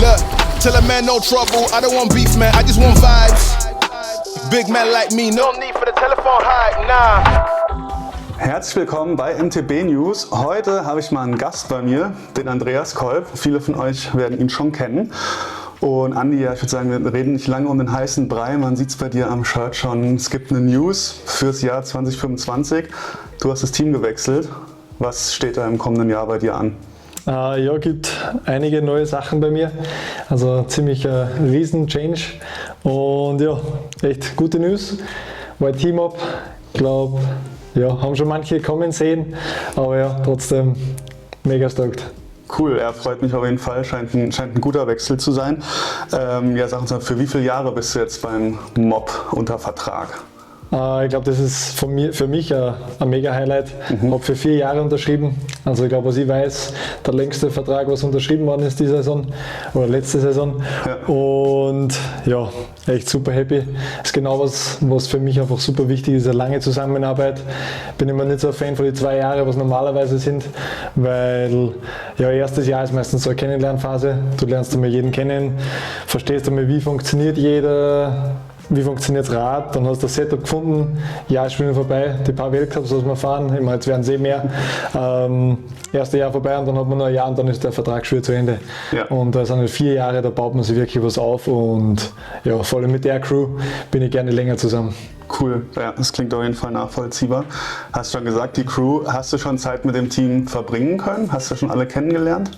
Look, tell a man no trouble, I don't want beef, man, I just want vibes. Big man like me, no need for the telephone high, nah. Herzlich willkommen bei MTB News. Heute habe ich mal einen Gast bei mir, den Andreas Kolb. Viele von euch werden ihn schon kennen. Und Andi, ja, ich würde sagen, wir reden nicht lange um den heißen Brei. Man sieht es bei dir am Shirt schon. Es gibt eine News fürs Jahr 2025. Du hast das Team gewechselt. Was steht da im kommenden Jahr bei dir an? Ja, gibt einige neue Sachen bei mir. Also ziemlich riesen Change. Und ja, echt gute News. White Team Up, glaube, ja, haben schon manche kommen sehen. Aber ja, trotzdem mega stoked. Cool, er freut mich auf jeden Fall, scheint ein guter Wechsel zu sein. Ja, sag uns mal, für wie viele Jahre bist du jetzt beim Mob unter Vertrag? Ich glaube, das ist für mich ein Mega-Highlight. Ich habe für 4 Jahre unterschrieben. Also ich glaube, was ich weiß, der längste Vertrag, was unterschrieben worden ist die Saison oder letzte Saison. Ja. Und ja, echt super happy. Das ist genau was für mich einfach super wichtig ist, eine lange Zusammenarbeit. Bin immer nicht so ein Fan von den 2 Jahren, was normalerweise sind, weil ja, erstes Jahr ist meistens so eine Kennenlernphase. Du lernst einmal jeden kennen, verstehst einmal, wie funktioniert jeder, wie funktioniert das Rad, dann hast du das Setup gefunden, Jahr ist schon vorbei, die paar Weltcups, was wir fahren, immer jetzt werden es mehr. Erste Jahr vorbei und dann hat man noch ein Jahr und dann ist der Vertrag schon zu Ende. Ja. Und da sind 4 Jahre, da baut man sich wirklich was auf und ja, vor allem mit der Crew bin ich gerne länger zusammen. Cool, ja, das klingt auf jeden Fall nachvollziehbar. Hast du schon gesagt, die Crew, hast du schon Zeit mit dem Team verbringen können? Hast du schon alle kennengelernt?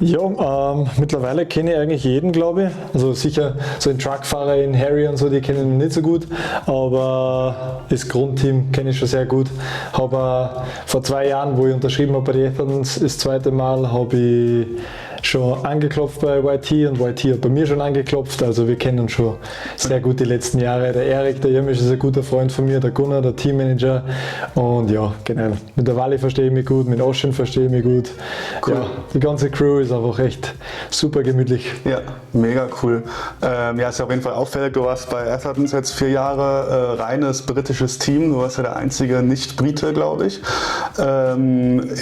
Ja, mittlerweile kenne ich eigentlich jeden, glaube ich. Also sicher so den Truckfahrer in Harry und so, die kennen mich nicht so gut, aber das Grundteam kenne ich schon sehr gut. Habe vor 2 Jahren, wo ich unterschrieben habe bei den Athens, das 2. Mal, habe ich schon angeklopft bei YT und YT hat bei mir schon angeklopft, also wir kennen uns schon sehr gut die letzten Jahre. Der Erik, der Jömisch ist ein guter Freund von mir, der Gunnar, der Teammanager und ja, genau. Mit der Wally verstehe ich mich gut, mit Ocean verstehe ich mich gut. Cool. Ja, die ganze Crew ist einfach echt super gemütlich. Ja, mega cool. Ja, ist ja auf jeden Fall auffällig, du warst bei Athertons jetzt 4 Jahre, reines britisches Team, du warst ja der einzige Nicht-Brite, glaube ich.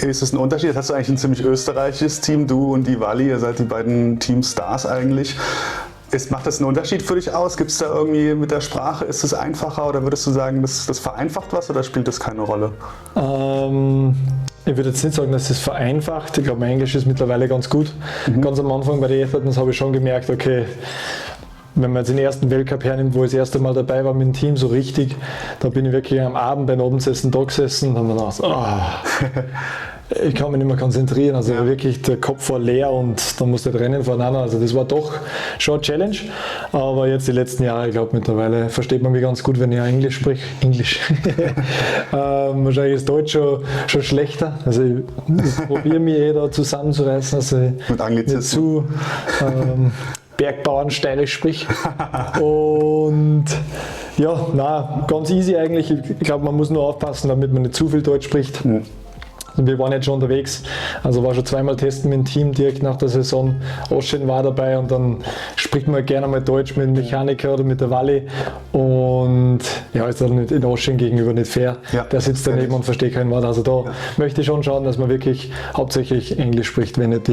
Ist es ein Unterschied? Hast du eigentlich ein ziemlich österreichisches Team, du und die Wally, ihr seid die beiden Team-Stars eigentlich. Macht das einen Unterschied für dich aus? Gibt es da irgendwie mit der Sprache, ist es einfacher oder würdest du sagen, das vereinfacht was oder spielt das keine Rolle? Ich würde jetzt nicht sagen, dass es vereinfacht. Ich glaube, mein Englisch ist mittlerweile ganz gut. Ganz am Anfang bei den Athertons habe ich schon gemerkt, okay, wenn man jetzt den ersten Weltcup hernimmt, wo ich das erste Mal dabei war mit dem Team, so richtig, da bin ich wirklich am Abend beim Abendessen da gesessen und habe mir gedacht, ich kann mich nicht mehr konzentrieren, also wirklich der Kopf war leer und dann musste ich rennen voneinander, also das war doch schon eine Challenge, aber jetzt die letzten Jahre, ich glaube mittlerweile versteht man mich ganz gut, wenn ich Englisch spreche, wahrscheinlich ist Deutsch schon schlechter, also ich probiere mich da zusammenzureißen, also ich nicht zu Bergbauernsteilisch sprich und ja, ganz easy eigentlich, ich glaube man muss nur aufpassen, damit man nicht zu viel Deutsch spricht. Wir waren jetzt schon unterwegs, also war schon 2-mal testen mit dem Team direkt nach der Saison. Ocean war dabei und dann spricht man gerne mal Deutsch mit dem Mechaniker oder mit der Wally und ja, ist dann in Ocean gegenüber nicht fair. Ja. Der sitzt daneben und versteht kein Wort. Also da möchte ich schon schauen, dass man wirklich hauptsächlich Englisch spricht, wenn nicht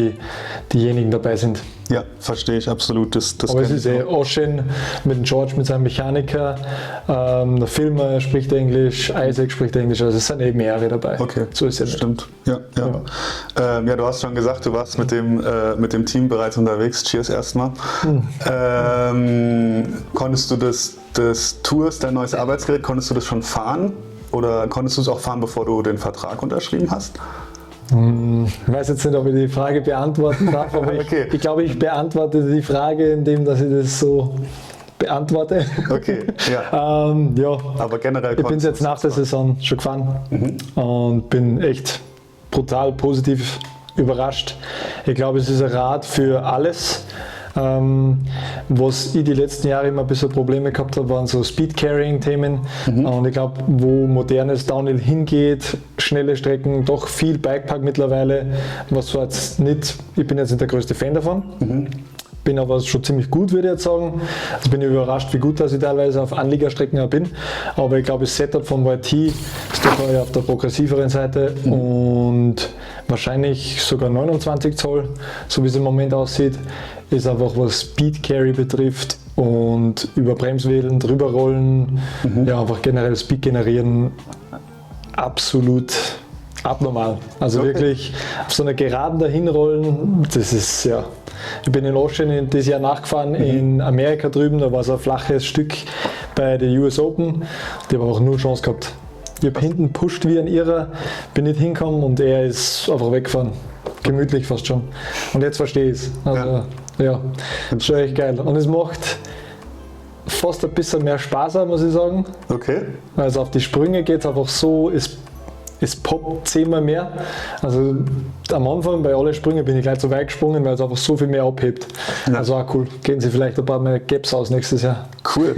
diejenigen dabei sind. Ja, verstehe ich absolut. Aber es ist Ocean mit dem George, mit seinem Mechaniker, der Filmer spricht Englisch, Isaac spricht Englisch, also es sind eben mehrere dabei. Okay, so ist es. Stimmt. Ja. Ja, du hast schon gesagt, du warst mit dem Team bereits unterwegs. Cheers erstmal. Konntest du das Tours, dein neues Arbeitsgerät, konntest du das schon fahren? Oder konntest du es auch fahren, bevor du den Vertrag unterschrieben hast? Ich weiß jetzt nicht, ob ich die Frage beantworten darf, aber okay. ich glaube, ich beantworte die Frage, indem dass ich das so beantworte. Okay, ja. Ja. Aber generell ich bin jetzt nach der Saison schon gefahren und bin echt brutal positiv überrascht. Ich glaube, es ist ein Rad für alles. Was ich die letzten Jahre immer ein bisschen Probleme gehabt habe, waren so Speed-Carrying-Themen. Und ich glaube, wo modernes Downhill hingeht, schnelle Strecken, doch viel Bikepark mittlerweile, was zwar jetzt nicht, ich bin jetzt nicht der größte Fan davon, bin aber schon ziemlich gut, würde ich jetzt sagen. Also bin ich überrascht, wie gut dass ich teilweise auf Anliegerstrecken auch bin. Aber ich glaube, das Setup von YT ist doch auf der progressiveren Seite und wahrscheinlich sogar 29 Zoll, so wie es im Moment aussieht, ist einfach, was Speed Carry betrifft und über Bremswählen, drüber rollen, ja, einfach generell Speed generieren, absolut abnormal. Also wirklich auf so einer Geraden dahin rollen, das ist ja. Ich bin in Ocean dieses Jahr nachgefahren, in Amerika drüben, da war so ein flaches Stück bei der US Open, die haben einfach nur Chance gehabt. Ich habe hinten pusht wie ein Irrer, bin nicht hingekommen und er ist einfach weggefahren. Gemütlich fast schon. Und jetzt verstehe ich es. Also, ja, ist schon echt geil. Und es macht fast ein bisschen mehr Spaß, muss ich sagen. Okay. Also auf die Sprünge geht es einfach so, es poppt 10-mal mehr. Also am Anfang bei allen Sprüngen bin ich gleich so weit gesprungen, weil es einfach so viel mehr abhebt. Ja. Also auch cool. Gehen Sie vielleicht ein paar mehr Gaps aus nächstes Jahr. Cool.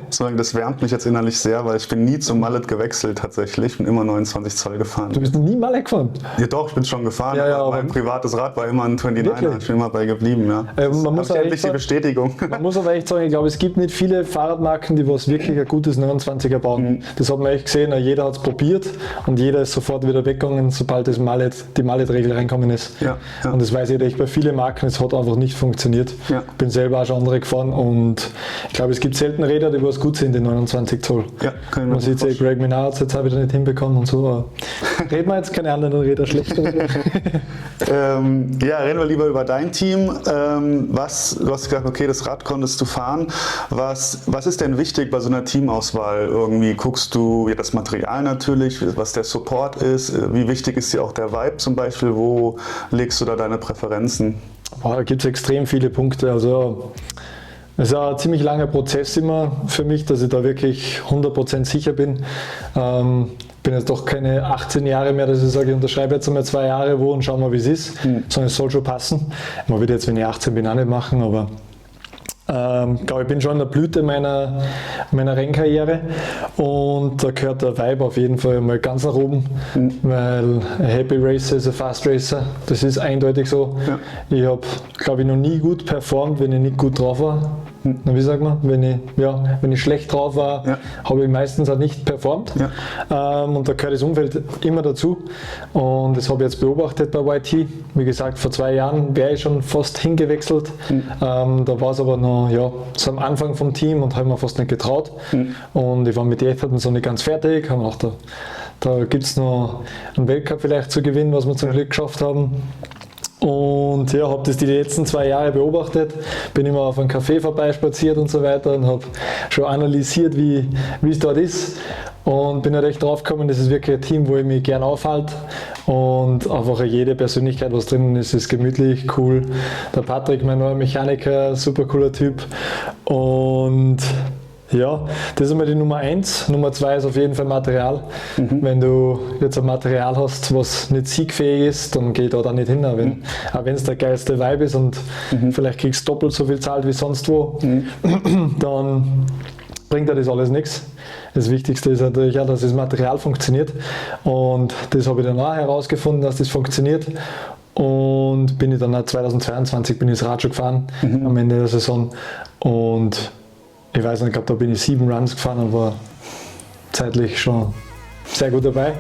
Das wärmt mich jetzt innerlich sehr, weil ich bin nie zum Mallet gewechselt tatsächlich. Ich bin immer 29 Zoll gefahren. Du bist nie Mallet gefahren? Ja doch, ich bin schon gefahren, aber mein privates Rad war immer ein 29er. Ich bin immer bei geblieben. Ja. Man muss endlich die Bestätigung. Man muss aber echt sagen, ich glaube, es gibt nicht viele Fahrradmarken, die was wirklich ein gutes 29er bauen. Das hat man echt gesehen, jeder hat es probiert und jeder ist sofort wieder weggegangen, sobald das die Mallet-Regel reinkommen ist. Ja. Und das weiß ich echt bei vielen Marken, es hat einfach nicht funktioniert. Ja. Ich bin selber auch schon andere gefahren und ich glaube, es gibt selten Räder, die was gut sind, die 29 Zoll. Ja, man sieht ja, Greg Minard hat es jetzt auch wieder nicht hinbekommen und so. Reden wir jetzt keine anderen Räder schlecht. Reden wir lieber über dein Team. Du hast gesagt, okay, das Rad konntest du fahren. Was ist denn wichtig bei so einer Teamauswahl? Irgendwie guckst du das Material natürlich, was der Support ist. Wie wichtig ist dir auch der Vibe zum Beispiel? Wo legst du da deine Präferenzen? Da gibt es extrem viele Punkte. Also es ist ein ziemlich langer Prozess immer für mich, dass ich da wirklich 100% sicher bin. Bin jetzt doch keine 18 Jahre mehr, dass ich sage, ich unterschreibe jetzt einmal 2 Jahre wo und schauen mal, wie es ist. Sondern es soll schon passen. Man wird jetzt, wenn ich 18 bin, auch nicht machen, aber ich glaube, ich bin schon in der Blüte meiner Rennkarriere und da gehört der Vibe auf jeden Fall mal ganz nach oben, weil a Happy Racer ist a Fast Racer, das ist eindeutig so. Ja. Ich habe, glaube ich, noch nie gut performt, wenn ich nicht gut drauf war. Wie sagt man, wenn ich schlecht drauf war, habe ich meistens auch nicht performt. Ja. Und da gehört das Umfeld immer dazu. Und das habe ich jetzt beobachtet bei YT. Wie gesagt, vor 2 Jahren wäre ich schon fast hingewechselt. Da war es aber noch so am Anfang vom Team und habe mir fast nicht getraut. Und ich war mit Etherton so nicht ganz fertig. Habe gedacht, da gibt es noch einen Weltcup vielleicht zu gewinnen, was wir zum Glück geschafft haben. Und habe das die letzten 2 Jahre beobachtet, bin immer auf einem Café vorbeispaziert und so weiter und habe schon analysiert, wie es dort ist und bin halt echt drauf gekommen, das ist wirklich ein Team, wo ich mich gern aufhalte und einfach jede Persönlichkeit, was drinnen ist gemütlich, cool. Der Patrick, mein neuer Mechaniker, super cooler Typ und ja, das ist einmal die Nummer 1. Nummer 2 ist auf jeden Fall Material. Wenn du jetzt ein Material hast, was nicht siegfähig ist, dann geht da nicht hin. Auch wenn es der geilste Vibe ist und vielleicht kriegst du doppelt so viel zahlt wie sonst wo, dann bringt dir das alles nichts. Das Wichtigste ist natürlich auch, dass das Material funktioniert. Und das habe ich dann auch herausgefunden, dass das funktioniert. Und bin ich dann auch 2022 bin ich das Rad schon gefahren am Ende der Saison. Und ich weiß nicht, ich glaube, da bin ich 7 Runs gefahren und war zeitlich schon sehr gut dabei.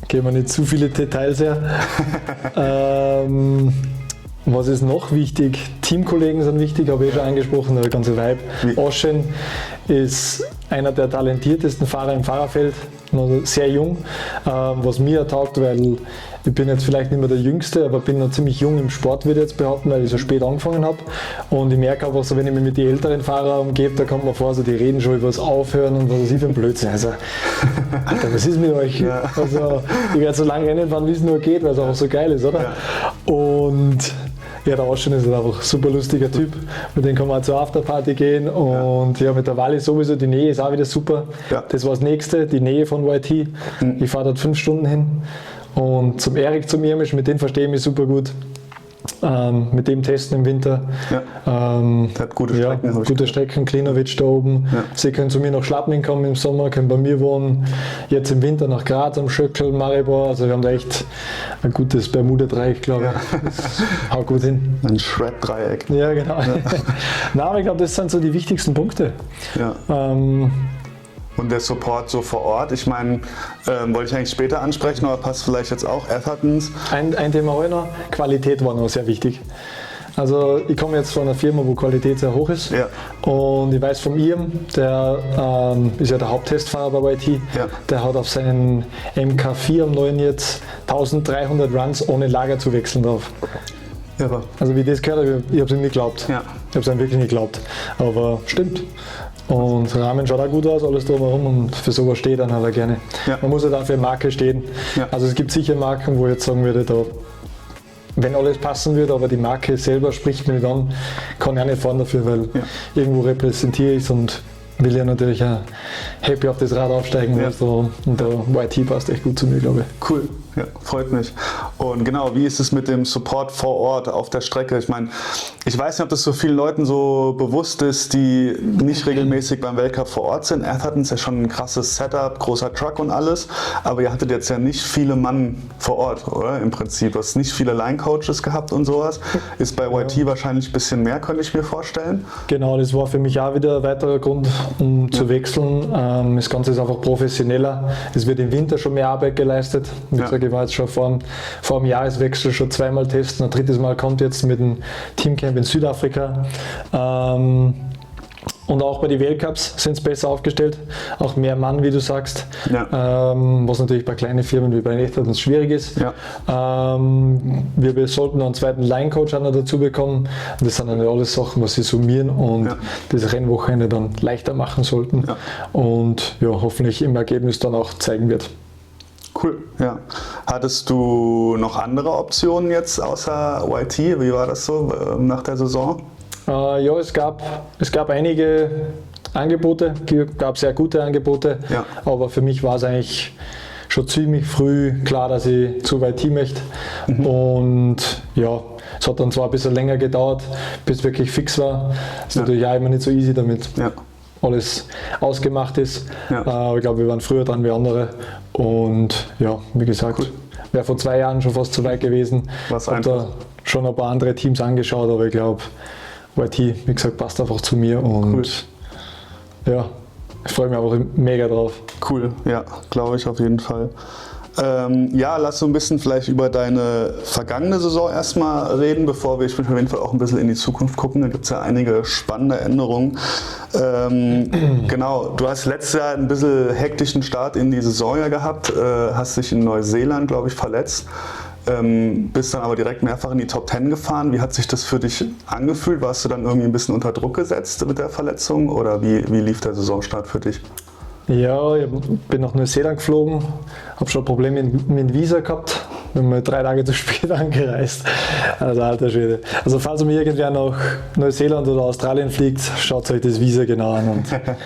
Gehen wir nicht zu viele Details her. Was ist noch wichtig? Teamkollegen sind wichtig, habe ich schon angesprochen, der ganze Vibe. Ocean ist einer der talentiertesten Fahrer im Fahrerfeld, noch sehr jung, was mir taugt, weil ich bin jetzt vielleicht nicht mehr der Jüngste, aber bin noch ziemlich jung im Sport, würde ich jetzt behaupten, weil ich so spät angefangen habe. Und ich merke einfach so, wenn ich mich mit den älteren Fahrern umgebe, da kommt man vor, so, die reden schon über das Aufhören und was weiß ich für ein Blödsinn. Also, Alter, was ist mit euch? Ja. Also, ich werde so lange Rennen fahren, wie es nur geht, weil es auch so geil ist, oder? Ja. Und ja, der Ocean ist einfach ein super lustiger Typ. Mit dem kann man zur Afterparty gehen und mit der Wally sowieso, die Nähe ist auch wieder super. Ja. Das war das Nächste, die Nähe von YT. Ich fahre dort 5 Stunden hin und zum Erik, zum Irmisch, mit denen verstehe ich mich super gut. mit dem testen im Winter. Ja. Der hat gute Strecken. Ja, gute Strecken, Klinovic da oben. Ja. Sie können zu mir nach Schlappning kommen im Sommer, können bei mir wohnen. Jetzt im Winter nach Graz am Schöckel, Maribor. Also wir haben da echt ein gutes Bermuda-Dreieck, glaube ich. Das haut gut hin. Ein Shred-Dreieck. Ja, genau. Ja. Nein, aber ich glaube, das sind so die wichtigsten Punkte. Ja. Und der Support so vor Ort, ich meine, wollte ich eigentlich später ansprechen, aber passt vielleicht jetzt auch, Athertons. Ein Thema heute noch, Qualität war noch sehr wichtig. Also ich komme jetzt von einer Firma, wo Qualität sehr hoch ist. Ja. Und ich weiß vom Ian, der ist ja der Haupttestfahrer bei YT, Ja. der hat auf seinen MK4 am neuen jetzt 1300 Runs ohne Lager zu wechseln drauf. Irre. Also wie ich das gehört habe, ich habe es ihm nicht geglaubt. Ja. Ich habe es ihm wirklich nicht geglaubt. Aber stimmt. Und der Rahmen schaut auch gut aus, alles drumherum, und für sowas steht dann halt gerne. Ja. Man muss ja dann für eine Marke stehen. Ja. Also es gibt sicher Marken, wo ich jetzt sagen würde, da, wenn alles passen würde, aber die Marke selber spricht mich nicht an, kann ich auch nicht fahren dafür, weil Ja. irgendwo repräsentiere ich es und will ja natürlich auch happy auf das Rad aufsteigen. Ja. Also, und der YT passt echt gut zu mir, glaube ich. Cool, ja, freut mich. Und genau, wie ist es mit dem Support vor Ort auf der Strecke? Ich meine, ich weiß nicht, ob das so vielen Leuten so bewusst ist, die nicht regelmäßig beim Weltcup vor Ort sind. Atherton ist ja schon ein krasses Setup, großer Truck und alles, aber ihr hattet jetzt ja nicht viele Mann vor Ort, oder? Im Prinzip. Du hast nicht viele Line-Coaches gehabt und sowas. Ist bei YT wahrscheinlich ein bisschen mehr, könnte ich mir vorstellen. Genau, das war für mich auch wieder ein weiterer Grund, um zu wechseln. Das Ganze ist einfach professioneller. Es wird im Winter schon mehr Arbeit geleistet. Wie gesagt, ich war jetzt schon vor dem Jahreswechsel schon zweimal testen. Ein drittes Mal kommt jetzt mit dem Teamcamp in Südafrika. Und auch bei den Weltcups sind es besser aufgestellt, auch mehr Mann, wie du sagst, Ja. was natürlich bei kleinen Firmen wie bei Athertons schwierig ist. Ja. Wir sollten noch einen zweiten Line-Coach auch noch dazu bekommen. Das sind dann alles Sachen, was sie summieren und Ja. das Rennwochenende dann leichter machen sollten, Ja. und ja, hoffentlich im Ergebnis dann auch zeigen wird. Cool, ja. Hattest du noch andere Optionen jetzt außer YT? Wie war das so nach der Saison? Ja, es gab einige Angebote, gab sehr gute Angebote, Ja. aber für mich war es eigentlich schon ziemlich früh klar, dass ich zu YT möchte. Und ja, es hat dann zwar ein bisschen länger gedauert, bis es wirklich fix war. Ist Ja. natürlich auch immer nicht so easy, damit Ja. alles ausgemacht ist. Ja. Aber ich glaube, wir waren früher dran wie andere. Und ja, wie gesagt, wäre vor 2 Jahren schon fast zu weit gewesen. Was Hab einfach. da schon ein paar andere Teams angeschaut, aber ich glaube, YT, wie gesagt, passt einfach zu mir, und ja, ich freue mich einfach mega drauf. Cool, ja, glaube ich auf jeden Fall. Ja, lass so ein bisschen vielleicht über deine vergangene Saison erstmal reden, bevor wir auf jeden Fall auch ein bisschen in die Zukunft gucken. Da gibt es ja einige spannende Änderungen. Genau, du hast letztes Jahr ein bisschen hektischen Start in die Saison ja gehabt, hast dich in Neuseeland, glaube ich, verletzt. Bist dann aber direkt mehrfach in die Top 10 gefahren. Wie hat sich das für dich angefühlt? Warst du dann irgendwie ein bisschen unter Druck gesetzt mit der Verletzung, oder wie lief der Saisonstart für dich? Ja, ich bin nach Neuseeland geflogen, habe schon Probleme mit dem Visa gehabt, bin mal 3 Tage zu spät angereist. Also alter Schwede. Also falls mir irgendwer nach Neuseeland oder Australien fliegt, schaut euch das Visa genau an. Und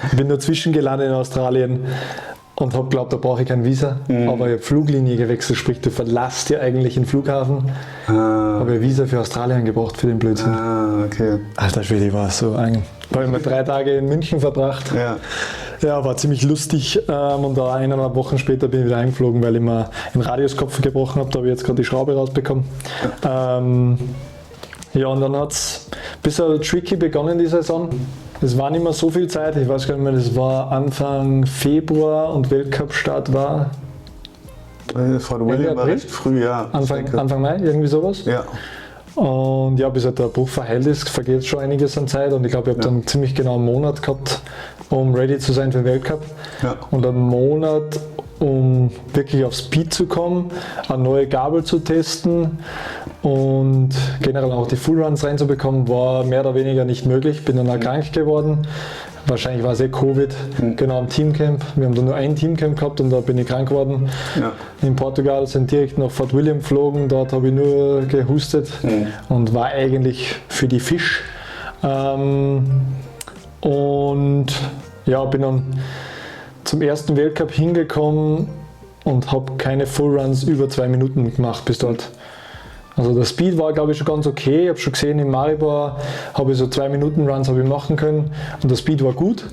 ich bin nur zwischengelandet in Australien und habe geglaubt, da brauche ich kein Visa. Aber ich habe Fluglinie gewechselt, sprich du verlässt ja eigentlich den Flughafen. Habe ein Visa für Australien gebraucht für den Blödsinn. Okay. Alter Schwede, ich war so ein. Da habe ich mal 3 Tage in München verbracht. Ja. Ja, war ziemlich lustig, und da 1,5 Wochen später bin ich wieder eingeflogen, weil ich mir den Radiuskopf gebrochen habe. Da habe ich jetzt gerade die Schraube rausbekommen. Ja, und dann hat es ein bisschen tricky begonnen, die Saison. Es war nicht mehr so viel Zeit, ich weiß gar nicht mehr, das war Anfang Februar und Weltcup-Start war Fort William war April? recht früh, ja. Anfang Mai, irgendwie sowas. Ja. Und ja, bis halt der Bruch verheilt ist, vergeht schon einiges an Zeit, und ich glaube, ich habe dann ziemlich genau einen Monat gehabt, um ready zu sein für den Weltcup. Ja. Und einen Monat, um wirklich auf Speed zu kommen, eine neue Gabel zu testen und generell auch die Fullruns reinzubekommen, war mehr oder weniger nicht möglich. Bin dann auch krank geworden. Wahrscheinlich war es Covid, genau am Teamcamp. Wir haben da nur ein Teamcamp gehabt und da bin ich krank geworden. Ja. In Portugal sind direkt nach Fort William geflogen, dort habe ich nur gehustet und war eigentlich für die Fisch. Und ja, bin dann zum ersten Weltcup hingekommen und habe keine Fullruns über 2 Minuten gemacht bis dort. Also der Speed war, glaube ich, schon ganz okay. Ich habe schon gesehen, in Maribor habe ich so 2-Minuten-Runs machen können und der Speed war gut.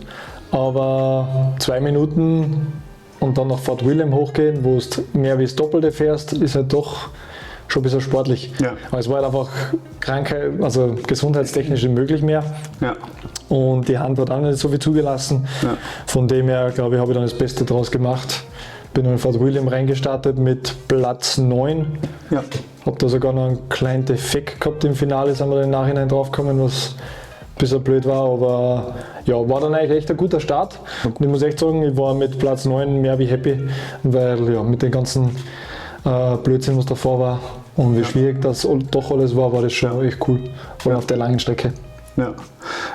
Aber 2 Minuten und dann nach Fort William hochgehen, wo du mehr wie das Doppelte fährst, ist halt doch schon ein bisschen sportlich. Ja. Aber es war halt einfach also gesundheitstechnisch nicht möglich mehr. Ja. Und die Hand hat auch nicht so viel zugelassen. Ja. Von dem her, glaube ich, habe ich dann das Beste draus gemacht. Bin in Fort William reingestartet mit Platz 9. Ja. Habe da sogar noch einen kleinen Defekt gehabt im Finale, sind wir dann im Nachhinein draufgekommen, was ein bisschen blöd war. Aber ja, war dann eigentlich echt ein guter Start. Und ich muss echt sagen, ich war mit Platz 9 mehr wie happy, weil ja, mit den ganzen Blödsinn, was davor war und wie schwierig das doch alles war, war das schon echt cool. Vor allem auf der langen Strecke. Ja.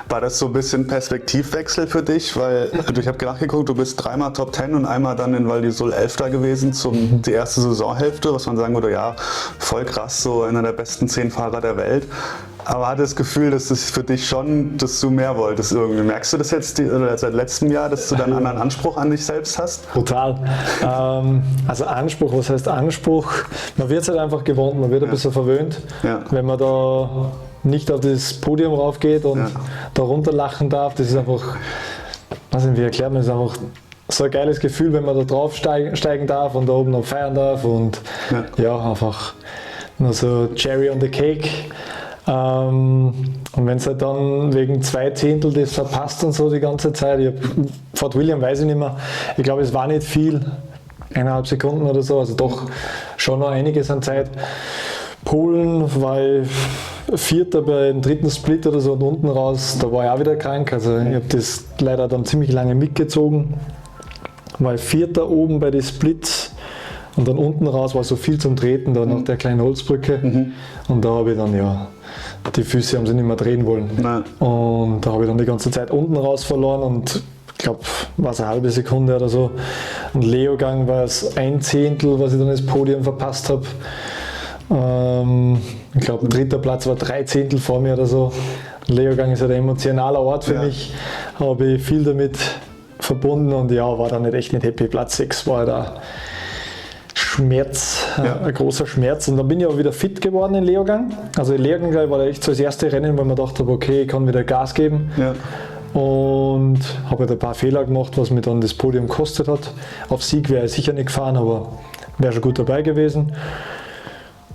War das so ein bisschen Perspektivwechsel für dich? Weil ich habe nachgeguckt, du bist 3-mal Top 10 und einmal dann in Val di Sole 11. gewesen die erste Saisonhälfte, was man sagen würde, ja, voll krass, so einer der besten 10 Fahrer der Welt. Aber hatte das Gefühl, dass es für dich schon, dass du mehr wolltest irgendwie. Merkst du das jetzt seit letztem Jahr, dass du dann einen anderen Anspruch an dich selbst hast? Total. Also Anspruch, was heißt Anspruch? Man wird es halt einfach gewohnt, man wird ein bisschen verwöhnt, wenn man da nicht auf das Podium raufgeht und da runterlachen darf. Das ist einfach, weiß nicht, wie erklärt man das, einfach so ein geiles Gefühl, wenn man da drauf steigen darf und da oben noch feiern darf und ja einfach nur so Cherry on the Cake. Und wenn es halt dann wegen 2 Zehntel das verpasst und so die ganze Zeit, Fort William weiß ich nicht mehr, ich glaube es war nicht viel, 1,5 Sekunden oder so, also doch schon noch einiges an Zeit. Polen war ich Vierter beim 3. Split oder so und unten raus, da war ich auch wieder krank, also ich habe das leider dann ziemlich lange mitgezogen, war ich Vierter oben bei den Splits. Und dann unten raus war so viel zum Treten, da nach der kleinen Holzbrücke. Und da habe ich dann, die Füße haben sich nicht mehr drehen wollen. Nein. Und da habe ich dann die ganze Zeit unten raus verloren und ich glaube, war es eine halbe Sekunde oder so. Und Leogang war es 1 Zehntel, was ich dann das Podium verpasst habe. Ich glaube, 3. Platz war 3 Zehntel vor mir oder so. Leogang ist halt ein emotionaler Ort für mich, habe ich viel damit verbunden und war dann echt nicht happy. Platz 6 war da. Schmerz, ein großer Schmerz. Und dann bin ich auch wieder fit geworden in Leogang. Also in Leogang war echt so das erste Rennen, wo ich mir gedacht habe, okay, ich kann wieder Gas geben. Ja. Und habe halt ein paar Fehler gemacht, was mir dann das Podium gekostet hat. Auf Sieg wäre ich sicher nicht gefahren, aber wäre schon gut dabei gewesen.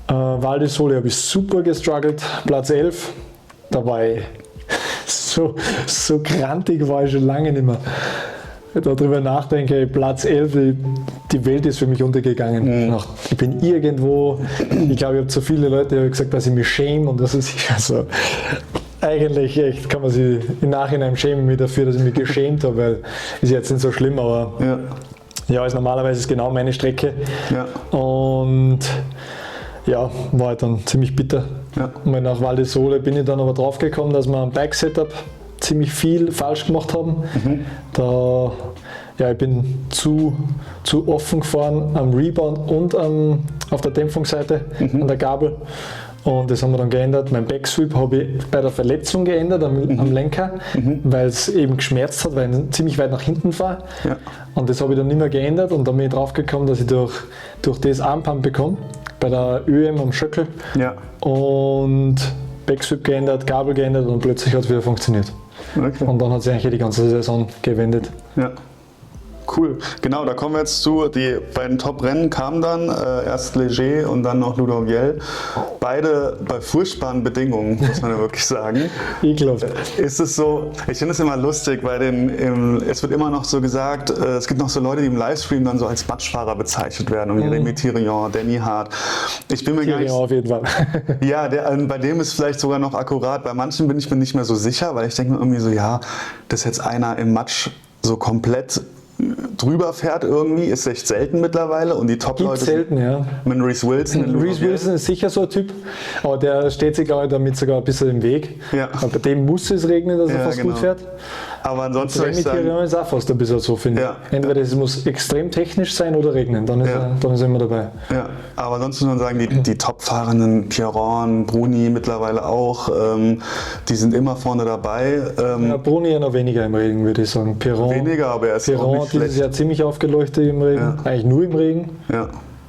Val di Sole habe ich super gestruggelt, Platz 11. Da war ich so grantig, war ich schon lange nicht mehr. Darüber nachdenke, Platz 11, die Welt ist für mich untergegangen. Ich bin irgendwo, ich glaube, ich habe zu viele Leute gesagt, dass ich mich schäme und das ist also eigentlich echt, kann man sich im Nachhinein schämen mich dafür, dass ich mich geschämt habe, weil ist jetzt nicht so schlimm, aber ist normalerweise genau meine Strecke. Und war halt dann ziemlich bitter. Und nach Val di Sole bin ich dann aber drauf gekommen, dass wir am Bike-Setup ziemlich viel falsch gemacht haben. Ich bin zu offen gefahren am Rebound und auf der Dämpfungsseite an der Gabel. Und das haben wir dann geändert. Mein Backsweep habe ich bei der Verletzung geändert am Lenker, weil es eben geschmerzt hat, weil ich ziemlich weit nach hinten war. Und das habe ich dann nicht mehr geändert und dann bin ich drauf gekommen, dass ich durch das Armpump bekomme, bei der ÖM am Schöckel. Und Backsweep geändert, Gabel geändert und plötzlich hat es wieder funktioniert. Okay. Und dann hat sich eigentlich die ganze Saison gewendet. Ja. Cool. Genau, da kommen wir jetzt zu. Die beiden Top-Rennen kamen dann, erst Léger und dann noch Ludogel. Beide bei furchtbaren Bedingungen, muss man ja wirklich sagen. Ekelhaft. Ist es so, ich finde es immer lustig, weil es wird immer noch so gesagt, es gibt noch so Leute, die im Livestream dann so als Matschfahrer bezeichnet werden. Und Jeremy Thirion, Danny Hart. Ich bin mir gar nicht... auf jeden Fall. Ja, bei dem ist vielleicht sogar noch akkurat. Bei manchen bin ich mir nicht mehr so sicher, weil ich denke mir irgendwie so, dass jetzt einer im Matsch so komplett drüber fährt irgendwie, ist echt selten mittlerweile und die Top-Leute... selten, ja. Mit Reece Wilson. Reece Wilson ist sicher so ein Typ, aber der steht sich, glaube ich, damit sogar ein bisschen im Weg. Aber bei dem muss es regnen, dass er fast gut fährt. Aber ansonsten ist auch fast ein bisschen so, finde ich. Entweder es muss extrem technisch sein oder regnen, dann ist er immer dabei. Ja, aber sonst muss man sagen, die Top-Fahrenden, Pierron, Bruni mittlerweile auch, die sind immer vorne dabei. Bruni ja noch weniger im Regen, würde ich sagen. Weniger, aber er ist auch nicht schlecht. Dieses Jahr ziemlich aufgeleuchtet im Regen, eigentlich nur im Regen.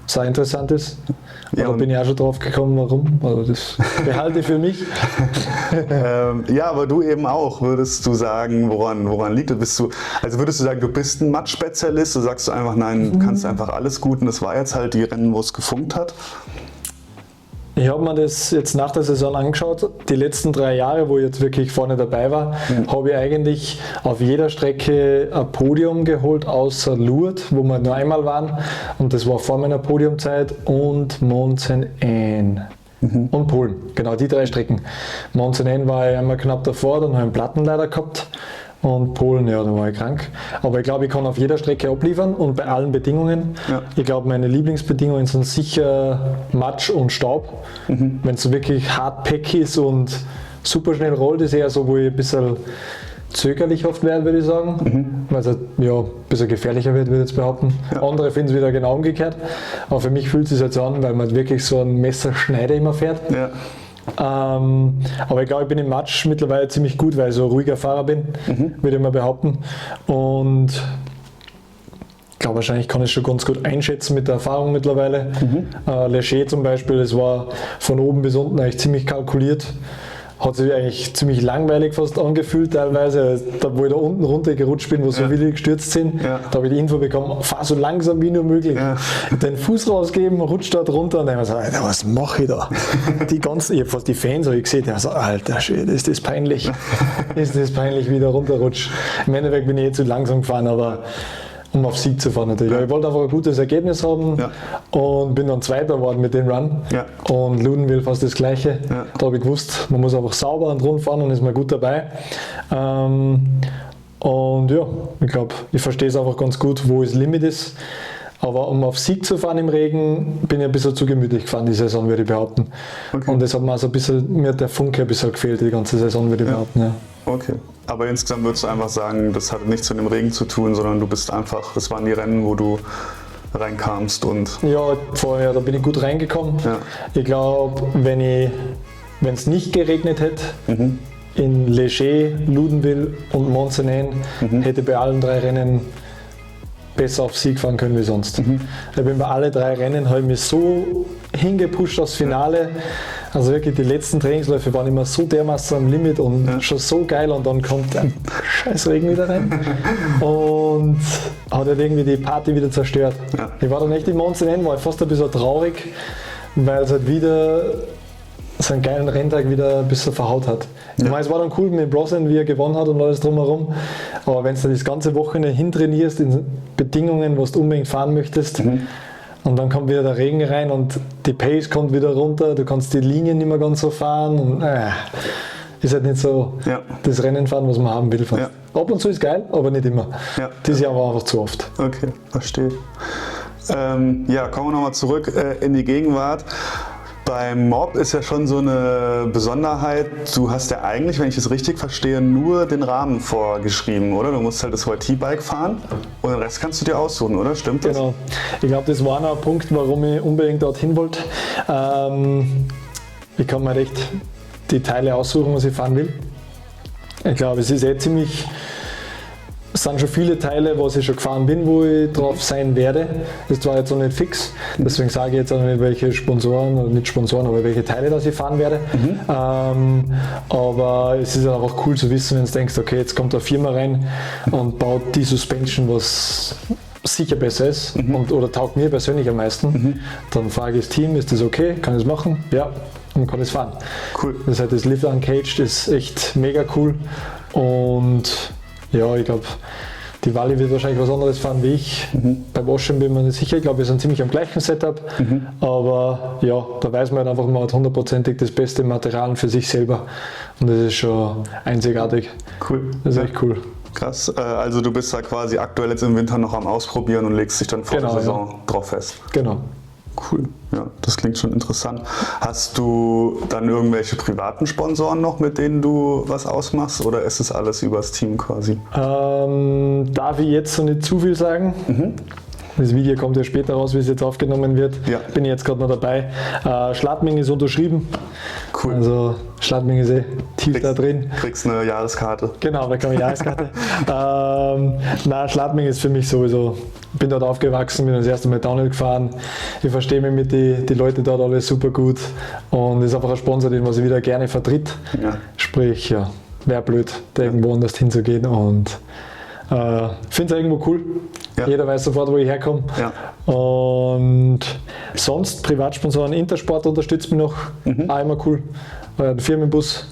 sehr interessant ist. Ja, Da bin ich auch schon drauf gekommen, warum. Also das behalte ich für mich. Ja, aber du eben auch. Würdest du sagen, woran liegt das? Würdest du sagen, du bist ein Matsch-Spezialist? Du sagst du einfach, nein, du kannst einfach alles gut und das war jetzt halt die Rennen, wo es gefunkt hat? Ich habe mir das jetzt nach der Saison angeschaut. Die letzten 3 Jahre, wo ich jetzt wirklich vorne dabei war, habe ich eigentlich auf jeder Strecke ein Podium geholt, außer Lourdes, wo wir nur einmal waren. Und das war vor meiner Podiumzeit, und Montsenain. Und Polen, genau die 3 Strecken. Montsenain war ich einmal knapp davor, dann habe ich einen Platten leider gehabt. Und Polen, ja, da war ich krank. Aber ich glaube, ich kann auf jeder Strecke abliefern und bei allen Bedingungen. Ja. Ich glaube, meine Lieblingsbedingungen sind sicher Matsch und Staub. Wenn es so wirklich hardpack ist und super schnell rollt, ist eher so, wo ich ein bisschen zögerlich oft werde, würde ich sagen. Weil es halt, ja, ein bisschen gefährlicher wird, würde ich jetzt behaupten. Ja. Andere finden es wieder genau umgekehrt. Aber für mich fühlt es sich jetzt an, weil man wirklich so einen Messerschneider immer fährt. Ja. Aber ich glaube, ich bin im Matsch mittlerweile ziemlich gut, weil ich so ein ruhiger Fahrer bin, würde ich mal behaupten. Und ich glaube, wahrscheinlich kann ich es schon ganz gut einschätzen mit der Erfahrung mittlerweile. Leger zum Beispiel, das war von oben bis unten eigentlich ziemlich kalkuliert. Hat sich eigentlich ziemlich langweilig fast angefühlt teilweise. Da, wo ich da unten runtergerutscht bin, wo so viele gestürzt sind, da habe ich die Info bekommen, fahr so langsam wie nur möglich. Den Fuß rausgeben, rutscht dort runter und dann habe ich gesagt, Alter, was mache ich da? Ich habe fast die Fans gesehen, die haben gesagt, alter Schwede, ist das peinlich. Ist das peinlich, wie ich da runterrutscht. Im Endeffekt bin ich zu langsam gefahren, aber um auf Sieg zu fahren natürlich. Ja, ich wollte einfach ein gutes Ergebnis haben und bin dann Zweiter geworden mit dem Run. Und Ludenwil fast das Gleiche. Da habe ich gewusst, man muss einfach sauber und rund fahren und ist mal gut dabei. Und ja, ich glaube, ich verstehe es einfach ganz gut, wo das Limit ist. Aber um auf Sieg zu fahren im Regen, bin ich ein bisschen zu gemütlich gefahren die Saison, würde ich behaupten. Und das hat mir also ein bisschen, mir hat der Funke ein bisschen gefehlt die ganze Saison, würde ich behaupten. Ja. Okay. Aber insgesamt würdest du einfach sagen, das hatte nichts mit dem Regen zu tun, sondern du bist einfach, das waren die Rennen, wo du reinkamst und... Ja, vorher, da bin ich gut reingekommen. Ja. Ich glaube, wenn es nicht geregnet hätte, in Leger, Ludenwil und Montsenain, hätte ich bei allen 3 Rennen besser auf Sieg fahren können wie sonst. Ich bin bei alle 3 Rennen, habe ich mich so hingepusht aufs Finale. Also wirklich, die letzten Trainingsläufe waren immer so dermaßen am Limit und schon so geil, und dann kommt der scheiß Regen wieder rein und hat halt irgendwie die Party wieder zerstört. Ich war dann echt im Montsenain, war fast ein bisschen traurig, weil es halt wieder seinen geilen Renntag wieder ein bisschen verhaut hat. Ich meine, es war dann cool mit Brosnan, wie er gewonnen hat und alles drumherum, aber wenn du das ganze Wochenende hintrainierst in Bedingungen, wo du unbedingt fahren möchtest, und dann kommt wieder der Regen rein und die Pace kommt wieder runter, du kannst die Linien nicht mehr ganz so fahren und ist halt nicht so das Rennen fahren, was man haben will. Ab und zu ist geil, aber nicht immer. Dieses Jahr war einfach zu oft. Okay, verstehe. Kommen wir nochmal zurück in die Gegenwart. Beim Mob ist ja schon so eine Besonderheit, du hast ja eigentlich, wenn ich es richtig verstehe, nur den Rahmen vorgeschrieben, oder? Du musst halt das YT-Bike fahren und den Rest kannst du dir aussuchen, oder? Stimmt das? Genau. Ich glaube, das war noch ein Punkt, warum ich unbedingt dorthin wollte. Ich kann mir echt die Teile aussuchen, was ich fahren will. Ich glaube, es ist ziemlich... Es sind schon viele Teile, was ich schon gefahren bin, wo ich drauf sein werde. Das ist zwar jetzt noch nicht fix, deswegen sage ich jetzt auch nicht, welche Sponsoren, oder nicht Sponsoren, aber welche Teile das ich fahren werde. Aber es ist einfach cool zu wissen, wenn du denkst, okay, jetzt kommt eine Firma rein und baut die Suspension, was sicher besser ist oder taugt mir persönlich am meisten. Dann frage ich das Team, ist das okay, kann ich das machen? Ja, und kann ich es fahren. Cool. Das heißt, das Lift Uncaged ist echt mega cool und ja, ich glaube, die Wally wird wahrscheinlich was anderes fahren wie ich. Bei Ocean bin ich mir nicht sicher. Ich glaube, wir sind ziemlich am gleichen Setup. Aber ja, da weiß man halt einfach, man hat 100%ig das beste Material für sich selber. Und das ist schon einzigartig. Cool. Das ist echt cool. Krass. Also du bist da quasi aktuell jetzt im Winter noch am Ausprobieren und legst dich dann vor der Saison drauf fest. Genau. Cool, ja, das klingt schon interessant. Hast du dann irgendwelche privaten Sponsoren noch, mit denen du was ausmachst, oder ist es alles übers Team quasi? Darf ich jetzt so nicht zu viel sagen? Das Video kommt ja später raus, wie es jetzt aufgenommen wird. Ja. Bin ich jetzt gerade noch dabei. Schladming ist unterschrieben. Cool. Also Schladming ist tief da drin. Kriegst eine Jahreskarte. Genau, da kann ich Jahreskarte. Schladming ist für mich sowieso. Ich bin dort aufgewachsen, bin das erste Mal Downhill gefahren. Ich verstehe mich mit den Leuten dort alle super gut. Und ist einfach ein Sponsor, den was ich wieder gerne vertritt. Ja. Sprich, ja, wäre blöd, da irgendwo anders hinzugehen. Und finde es irgendwo cool. Ja. Jeder weiß sofort, wo ich herkomme. Ja. Und sonst Privatsponsoren, Intersport unterstützt mich noch. Auch immer cool. Den Firmenbus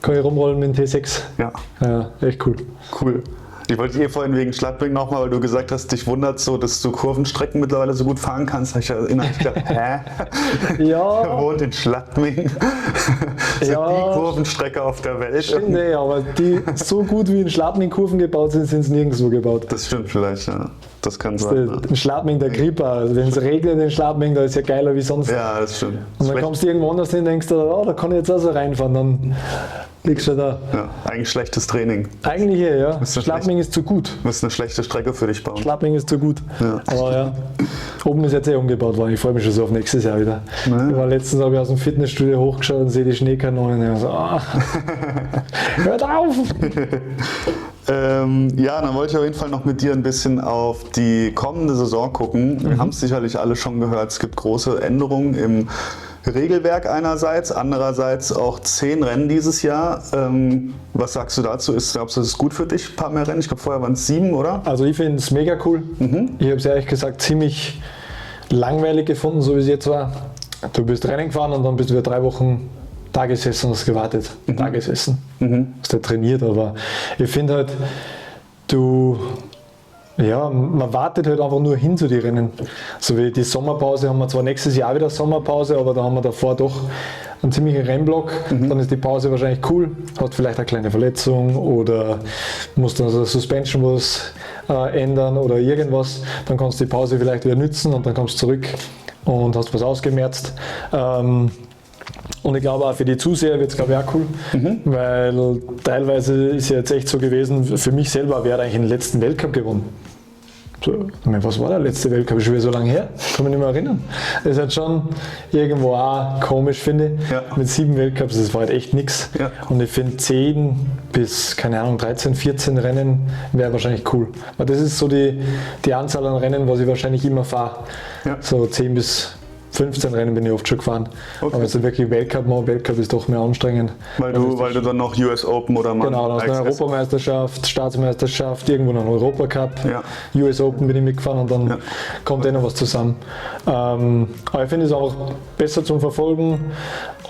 kann ich rumrollen mit dem T6. Ja. Echt cool. Cool. Ich wollte vorhin wegen Schladming nochmal, weil du gesagt hast, dich wundert so, dass du Kurvenstrecken mittlerweile so gut fahren kannst. Da habe ich ja innerlich gedacht, hä? Ja. Er wohnt in Schladming. Das ist Ja. die Kurvenstrecke auf der Welt. Stimmt, nee, aber die so gut wie in Schladming Kurven gebaut sind, sind sie nirgendwo gebaut. Das stimmt vielleicht, ja. Das kann sein. Ne? In Schladming der Gripper, also wenn es regnet in Schladming, da ist ja geiler wie sonst. Ja, das stimmt. Und dann kommst du irgendwo anders hin und denkst, oh, da kann ich jetzt auch so reinfahren, dann liegst du da. Ja, eigentlich schlechtes Training. Eigentlich ja. Ist das Schladming ist zu gut. Du musst eine schlechte Strecke für dich bauen. Schladming ist zu gut. Ja. Aber ja, oben ist jetzt umgebaut worden. Ich freue mich schon so auf nächstes Jahr wieder. Ja. Ich war letztens habe ich aus dem Fitnessstudio hochgeschaut und sehe die Schneekanonen. Und so, hört auf! Ja, dann wollte ich auf jeden Fall noch mit dir ein bisschen auf die kommende Saison gucken. Wir haben es sicherlich alle schon gehört, es gibt große Änderungen im Regelwerk einerseits, andererseits auch 10 Rennen dieses Jahr. Was sagst du dazu? Glaubst du, das ist gut für dich, ein paar mehr Rennen? Ich glaube, vorher waren es 7, oder? Also ich finde es mega cool. Ich habe es ehrlich gesagt ziemlich langweilig gefunden, so wie es jetzt war. Du bist Rennen gefahren und dann bist du wieder 3 Wochen da gesessen und hast gewartet. Da gesessen. Hast du trainiert, aber ich finde halt, man wartet halt einfach nur hin zu den Rennen. So wie die Sommerpause haben wir zwar nächstes Jahr wieder Sommerpause, aber da haben wir davor doch einen ziemlichen Rennblock. Dann ist die Pause wahrscheinlich cool, hat vielleicht eine kleine Verletzung oder musst dann das Suspension was ändern oder irgendwas. Dann kannst du die Pause vielleicht wieder nützen und dann kommst du zurück und hast was ausgemerzt. Und ich glaube auch für die Zuseher wird es auch cool, weil teilweise ist ja jetzt echt so gewesen, für mich selber, wer hat eigentlich den letzten Weltcup gewonnen? So, ich meine, was war der letzte Weltcup? Ist schon wieder so lange her? Kann mich nicht mehr erinnern. Das ist halt schon irgendwo auch komisch, finde ich. Ja. Mit 7 Weltcups, das war halt echt nichts. Ja. Und ich finde 10 bis, keine Ahnung, 13, 14 Rennen wäre wahrscheinlich cool. Weil das ist so die Anzahl an Rennen, was ich wahrscheinlich immer fahre. Ja. So 10 bis 15 Rennen bin ich oft schon gefahren. Okay. Aber jetzt wirklich Weltcup machen, Weltcup ist doch mehr anstrengend. Weil du dann noch US Open oder mal Genau, dann hast du eine Europameisterschaft, Staatsmeisterschaft, irgendwo noch einen Europacup, Ja. US Open bin ich mitgefahren und dann kommt noch was zusammen. Aber ich finde es auch besser zum Verfolgen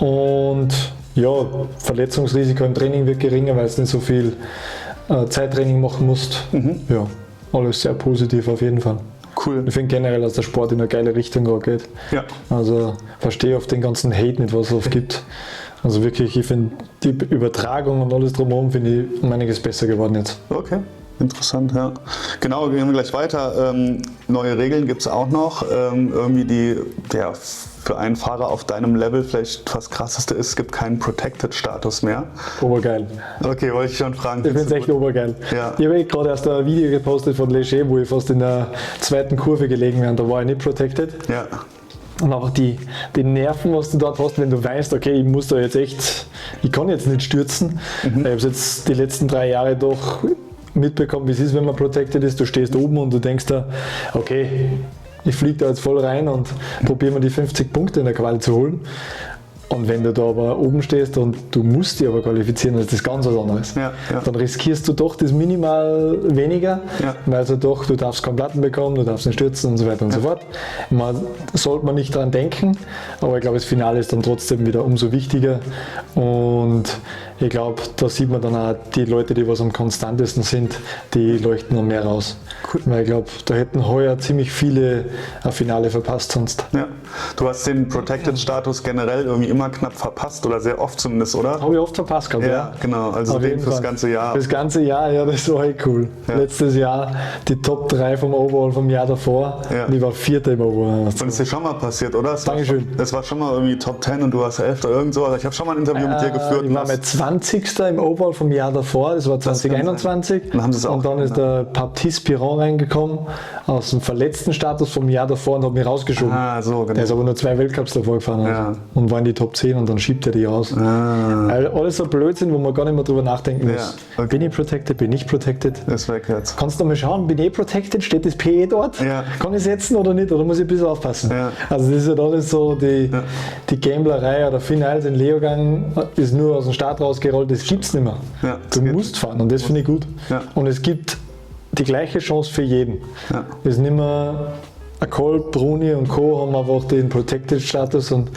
und ja, Verletzungsrisiko im Training wird geringer, weil du nicht so viel Zeittraining machen musst. Ja, alles sehr positiv auf jeden Fall. Cool. Ich finde generell, dass der Sport in eine geile Richtung gerade geht. Ja. Also verstehe oft den ganzen Hate nicht, was es oft gibt. Also wirklich, ich finde die Übertragung und alles drumherum finde ich um einiges besser geworden jetzt. Okay. Interessant, ja. Genau, gehen wir gleich weiter. Neue Regeln gibt es auch noch. Irgendwie die für einen Fahrer auf deinem Level vielleicht fast krasseste ist, es gibt keinen Protected-Status mehr. Obergeil. Okay, wollte ich schon fragen. Ich finde es echt obergeil. Ja. Ich habe gerade erst ein Video gepostet von Leger, wo ich fast in der zweiten Kurve gelegen wäre und da war ich nicht protected. Ja. Und einfach die Nerven, was du dort hast, wenn du weißt, okay, ich muss da jetzt echt, ich kann jetzt nicht stürzen. Ich habe es jetzt die letzten 3 Jahre doch mitbekommen, wie es ist, wenn man protected ist. Du stehst oben und du denkst da, okay, ich fliege da jetzt voll rein und probiere mir die 50 Punkte in der Quali zu holen. Und wenn du da aber oben stehst und du musst dich aber qualifizieren, dann ist das ganz was anderes. Ja, ja. Dann riskierst du doch das minimal weniger, Ja. weil also doch, du darfst keinen Platten bekommen, du darfst nicht stürzen und so weiter und so fort. Sollte man nicht dran denken, aber ich glaube, das Finale ist dann trotzdem wieder umso wichtiger. Und ich glaube, da sieht man dann auch die Leute, die was am konstantesten sind, die leuchten noch mehr raus. Cool. Weil ich glaube, da hätten heuer ziemlich viele ein Finale verpasst sonst. Ja. Du hast den Protected-Status generell irgendwie immer knapp verpasst oder sehr oft zumindest, oder? Habe ich oft verpasst gehabt, Ja, genau. Also Auf den jeden fürs Fall. ganze Jahr. Das ganze Jahr, ja, das war echt cool. Ja. Letztes Jahr die Top 3 vom Overall vom Jahr davor. Ja. Und ich war 4. im Overall. Und ist dir schon mal passiert, oder? Dankeschön. Es war schon mal irgendwie Top 10 und du warst 11. oder irgend so. Also ich habe schon mal ein Interview mit dir geführt. Ich war mit 20. im Overall vom Jahr davor, das war 2021. Dann haben sie es auch und dann ist der Baptiste Piron reingekommen aus dem verletzten Status vom Jahr davor und hat mich rausgeschoben. So, genau. Der ist aber nur 2 Weltcups davor gefahren und war in die Top 10 und dann schiebt er die raus. Also alles so Blödsinn, wo man gar nicht mehr drüber nachdenken muss. Okay. Bin ich protected, bin ich protected? Ist weg jetzt. Kannst du mal schauen, bin ich protected? Steht das PE dort? Ja. Kann ich setzen oder nicht? Oder muss ich ein bisschen aufpassen? Ja. Also das ist halt alles so die Gamblerei. Oder Finals in Leogang ist nur aus dem Start rausgerollt, das gibt es nicht mehr. Ja, du musst fahren und das finde ich gut. Ja. Und es gibt die gleiche Chance für jeden. Ja. Es ist nicht mehr Kolb, Bruni und Co. haben einfach den Protected-Status und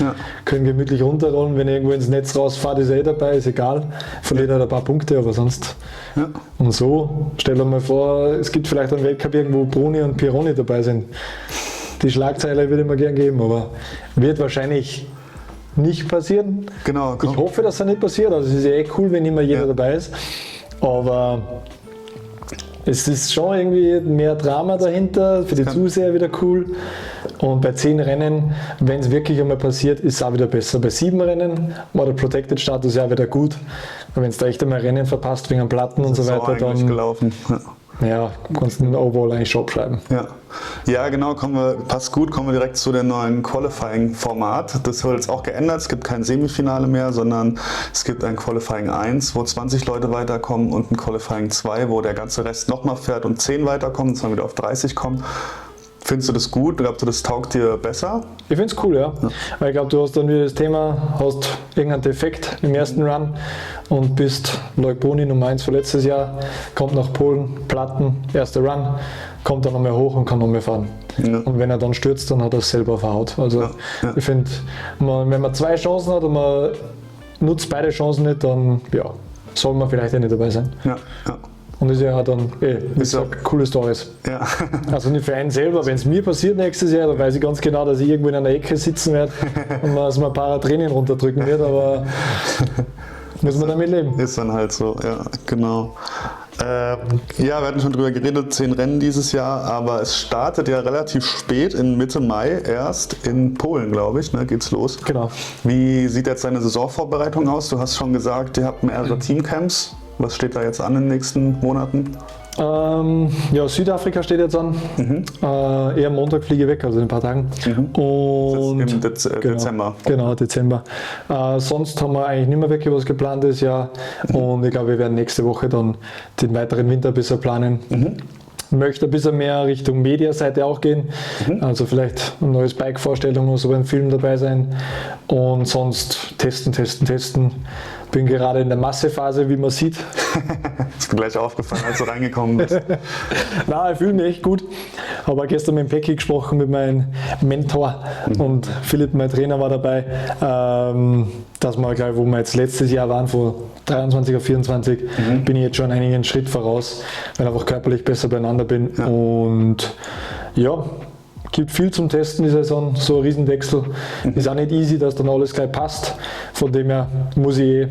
können gemütlich runterrollen. Wenn ich irgendwo ins Netz rausfahre, ist dabei, ist egal. Verliert halt ein paar Punkte, aber sonst. Ja. Und so, stell dir mal vor, es gibt vielleicht einen Weltcup irgendwo, wo Bruni und Pironi dabei sind. Die Schlagzeile würde ich mir gern geben, aber wird wahrscheinlich nicht passieren. Genau. Komm. Ich hoffe, dass das nicht passiert. Also es ist ja cool, wenn immer jeder dabei ist. Aber es ist schon irgendwie mehr Drama dahinter, für die Zuseher wieder cool. Und bei 10 Rennen, wenn es wirklich einmal passiert, ist es auch wieder besser. Bei 7 Rennen war der Protected-Status ja wieder gut. Wenn es da echt einmal Rennen verpasst wegen Platten und so weiter, dann gelaufen. kannst du den Overall eigentlich schon abschreiben. Ja, genau, kommen wir direkt zu dem neuen Qualifying-Format. Das wird jetzt auch geändert. Es gibt kein Semifinale mehr, sondern es gibt ein Qualifying 1, wo 20 Leute weiterkommen und ein Qualifying 2, wo der ganze Rest nochmal fährt und 10 weiterkommen, und dann wieder auf 30 kommen. Findest du das gut? Glaubst du, das taugt dir besser? Ich finde es cool, ja. Weil ich glaube, du hast dann wieder das Thema, hast irgendeinen Defekt im ersten Run und bist Loic Bruni Nummer 1 für letztes Jahr, kommt nach Polen, Platten, erster Run, kommt dann nochmal hoch und kann nochmal fahren. Ja. Und wenn er dann stürzt, dann hat er es selber auf der Haut. Also ich finde, wenn man 2 Chancen hat und man nutzt beide Chancen nicht, dann soll man vielleicht nicht dabei sein. Und das ist ja dann, wie gesagt, coole Storys. Also nicht für einen selber, wenn es mir passiert nächstes Jahr, dann weiß ich ganz genau, dass ich irgendwo in einer Ecke sitzen werde und man ein paar Tränen runterdrücken wird, aber muss man damit leben. Ist dann halt so, ja, genau. Wir hatten schon drüber geredet, 10 Rennen dieses Jahr, aber es startet ja relativ spät, in Mitte Mai erst, in Polen, glaube ich, geht's los. Genau. Wie sieht jetzt deine Saisonvorbereitung aus? Du hast schon gesagt, ihr habt mehrere Teamcamps. Was steht da jetzt an in den nächsten Monaten? Südafrika steht jetzt an. Eher am Montag fliege ich weg, also in ein paar Tagen. Und das ist im Dezember. Genau, Dezember. Sonst haben wir eigentlich nicht mehr wirklich was geplant dieses Jahr. Und ich glaube, wir werden nächste Woche dann den weiteren Winter ein bisschen planen. Möchte ein bisschen mehr Richtung Mediaseite auch gehen. Also vielleicht ein neues Bike-Vorstellung oder so ein Film dabei sein. Und sonst testen. Bin gerade in der Massephase, wie man sieht. Ist mir gleich aufgefallen, als du reingekommen bist. Nein, ich fühle mich echt gut. Habe gestern mit Pecki gesprochen, mit meinem Mentor. Und Philipp, mein Trainer, war dabei. Dass wir, glaube ich, wo wir jetzt letztes Jahr waren, von 23 auf 24, bin ich jetzt schon einigen Schritt voraus, weil ich einfach körperlich besser beieinander bin. Und gibt viel zum Testen die Saison, so ein Riesenwechsel. Ist auch nicht easy, dass dann alles gleich passt. Von dem her muss ich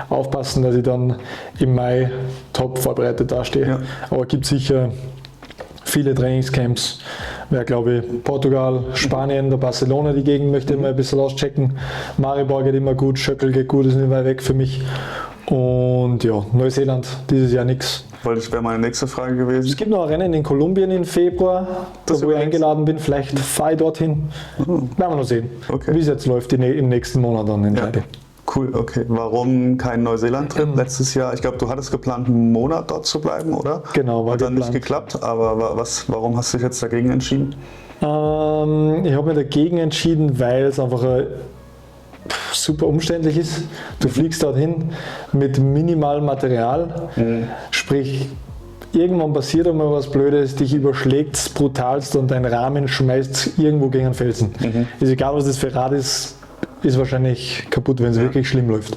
aufpassen, dass ich dann im Mai top vorbereitet dastehe. Aber es gibt sicher viele Trainingscamps. Wer glaube ich, Portugal, Spanien, der Barcelona, die Gegend möchte ich mal ein bisschen auschecken. Maribor geht immer gut, Schöckel geht gut, ist nicht weit weg für mich. Und Neuseeland dieses Jahr nichts. Wäre meine nächste Frage gewesen. Es gibt noch ein Rennen in Kolumbien im Februar, wo ich eingeladen bin. Vielleicht fahre ich dorthin. Werden wir noch sehen, wie es jetzt läuft im nächsten Monat dann in Heide. Cool, okay. Warum kein Neuseeland-Trip letztes Jahr? Ich glaube, du hattest geplant, einen Monat dort zu bleiben, oder? Genau, war Hat dann geplant. nicht geklappt, aber warum hast du dich jetzt dagegen entschieden? Ich habe mich dagegen entschieden, weil es einfach super umständlich ist. Du fliegst dorthin mit minimalem Material, sprich irgendwann passiert einmal was Blödes, dich überschlägt es brutalst und dein Rahmen schmeißt irgendwo gegen einen Felsen. Ist egal, was das für Rad ist wahrscheinlich kaputt, wenn es wirklich schlimm läuft.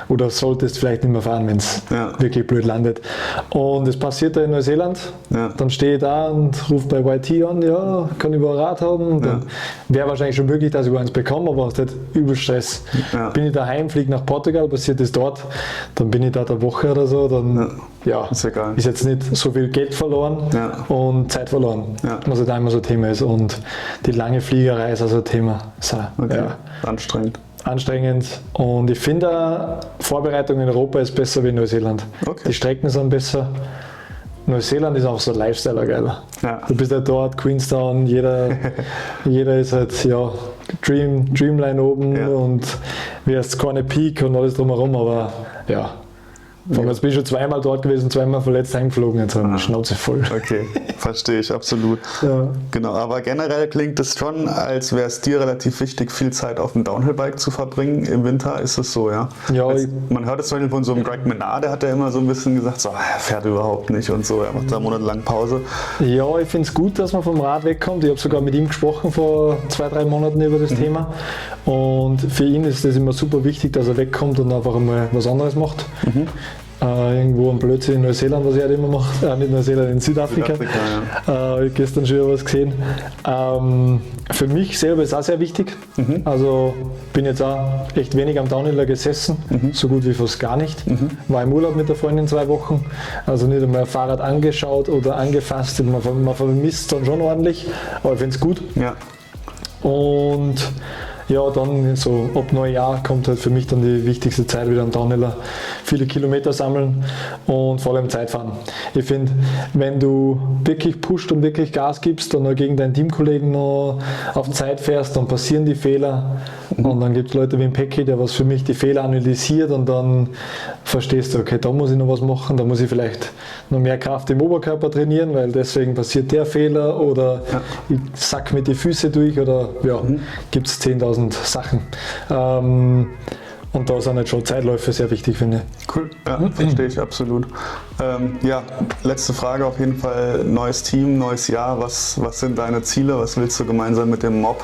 Oder solltest vielleicht nicht mehr fahren, wenn es wirklich blöd landet. Und das passiert da in Neuseeland. Dann stehe ich da und rufe bei YT an, kann ich über ein Rad haben. Dann wäre wahrscheinlich schon möglich, dass ich über eins bekomme, aber hast halt übel Stress. Bin ich daheim, fliege nach Portugal, passiert das dort, dann bin ich da eine Woche oder so, dann ist egal. Ist jetzt nicht so viel Geld verloren und Zeit verloren, was halt immer so ein Thema ist. Und die lange Fliegerei ist also ein Thema. So, Anstrengend. anstrengend. Und ich finde, Vorbereitung in Europa ist besser wie in Neuseeland. Okay. Die Strecken sind besser. Neuseeland ist auch so Lifestyle geiler. Ja. Du bist halt dort, Queenstown, jeder ist halt, ja, Dreamline oben und wie heißt Corner Peak und alles drumherum, aber ja. Jetzt bin ich schon zweimal dort gewesen, zweimal verletzt heimgeflogen, jetzt habe ich die Schnauze voll. Okay, verstehe ich absolut. Ja. Genau, aber generell klingt es schon, als wäre es dir relativ wichtig, viel Zeit auf dem Downhill-Bike zu verbringen. Im Winter ist es so, ja? Ja, Man hört es zum Beispiel von so einem Greg Menard, der hat ja immer so ein bisschen gesagt, so, er fährt überhaupt nicht und so, er macht da monatelang Pause. Ja, ich finde es gut, dass man vom Rad wegkommt. Ich habe sogar mit ihm gesprochen vor 2-3 Monaten über das Thema. Und für ihn ist es immer super wichtig, dass er wegkommt und einfach mal was anderes macht. Irgendwo ein Blödsinn in Neuseeland, was er halt immer macht. Nicht Neuseeland, in Südafrika. Ich habe gestern schon wieder was gesehen. Für mich selber ist auch sehr wichtig. Also bin jetzt auch echt wenig am Downhiller gesessen, so gut wie fast gar nicht. War im Urlaub mit der Freundin 2 Wochen, also nicht einmal Fahrrad angeschaut oder angefasst. Man vermisst dann schon ordentlich, aber ich finde es gut. Ja. Und ja, dann so ab Neujahr kommt halt für mich dann die wichtigste Zeit wieder am Downhiller. Viele Kilometer sammeln und vor allem Zeit fahren. Ich finde, wenn du wirklich pusht und wirklich Gas gibst und noch gegen deinen Teamkollegen noch auf Zeit fährst, dann passieren die Fehler. Und dann gibt es Leute wie ein Pecki, der was für mich die Fehler analysiert und dann verstehst du, okay, da muss ich noch was machen, da muss ich vielleicht noch mehr Kraft im Oberkörper trainieren, weil deswegen passiert der Fehler oder ich sack mit die Füße durch oder ja, gibt es 10.000 Sachen. Und da sind halt schon Zeitläufe sehr wichtig, finde ich. Cool, ja, verstehe ich absolut. Ja, letzte Frage auf jeden Fall, neues Team, neues Jahr, was sind deine Ziele, was willst du gemeinsam mit dem Mob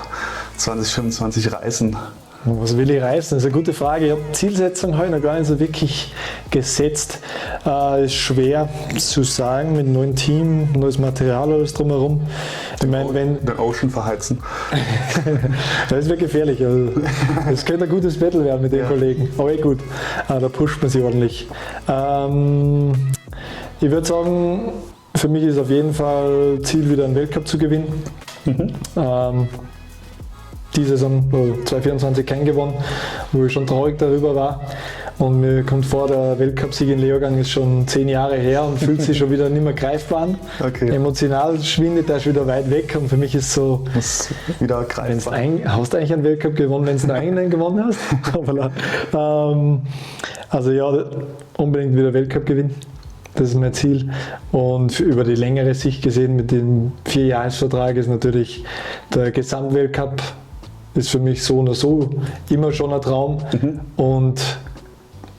2025 reißen? Was will ich reißen? Das ist eine gute Frage. Ich habe Zielsetzung heute noch gar nicht so wirklich gesetzt. Ist schwer zu sagen mit neuem Team, neues Material, alles drumherum. Ich meine, wenn den Ocean verheizen. Das wird gefährlich. Also, das könnte ein gutes Battle werden mit den Kollegen. Aber gut, da pusht man sich ordentlich. Ich würde sagen, für mich ist auf jeden Fall Ziel, wieder einen Weltcup zu gewinnen. Die Saison 2024 kein gewonnen, wo ich schon traurig darüber war. Und mir kommt vor, der Weltcupsieg in Leogang ist schon 10 Jahre her und fühlt sich schon wieder nicht mehr greifbar an. Okay. Emotional schwindet er schon wieder weit weg und für mich ist so, muss wieder greifbar. Hast du eigentlich einen Weltcup gewonnen, wenn du einen gewonnen hast? Also ja, unbedingt wieder Weltcup gewinnen. Das ist mein Ziel. Und über die längere Sicht gesehen mit dem 4-Jahres-Vertrag ist natürlich der Gesamtweltcup ist für mich so oder so immer schon ein Traum. Und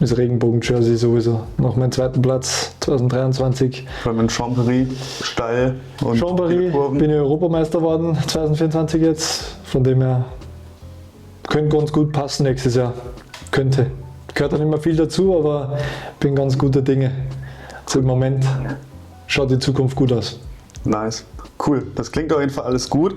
das Regenbogen-Jersey sowieso. Noch mein 2. Platz 2023. Vor allem in Chambéry, steil und Chambéry bin ich Europameister geworden 2024 jetzt. Von dem her könnte ganz gut passen nächstes Jahr. Könnte. Gehört dann immer viel dazu, aber bin ganz guter Dinge. Also im Moment schaut die Zukunft gut aus. Nice. Cool. Das klingt auf jeden Fall alles gut.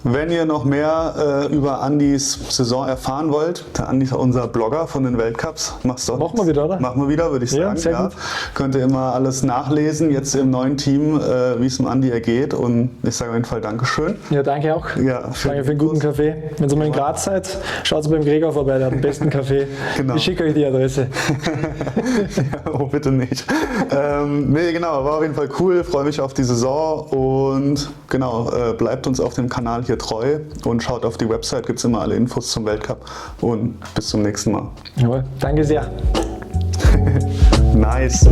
Wenn ihr noch mehr über Andys Saison erfahren wollt, der Andi ist unser Blogger von den Weltcups. Machen wir wieder, oder? Machen wir wieder, würde ich sagen. Ja, sehr gut. Könnt ihr immer alles nachlesen, jetzt im neuen Team, wie es dem Andi ergeht. Und ich sage auf jeden Fall Dankeschön. Ja, danke auch. Ja, danke für den guten Kaffee. Wenn ihr mal in Graz seid, schaut beim Gregor vorbei, der hat den besten Kaffee. Genau. Ich schicke euch die Adresse. Ja, oh, bitte nicht. Nee, genau, war auf jeden Fall cool. Freue mich auf die Saison und genau, bleibt uns auf dem Kanal hier treu und schaut auf die Website, gibt es immer alle Infos zum Weltcup und bis zum nächsten Mal. Jawohl, danke sehr. Nice.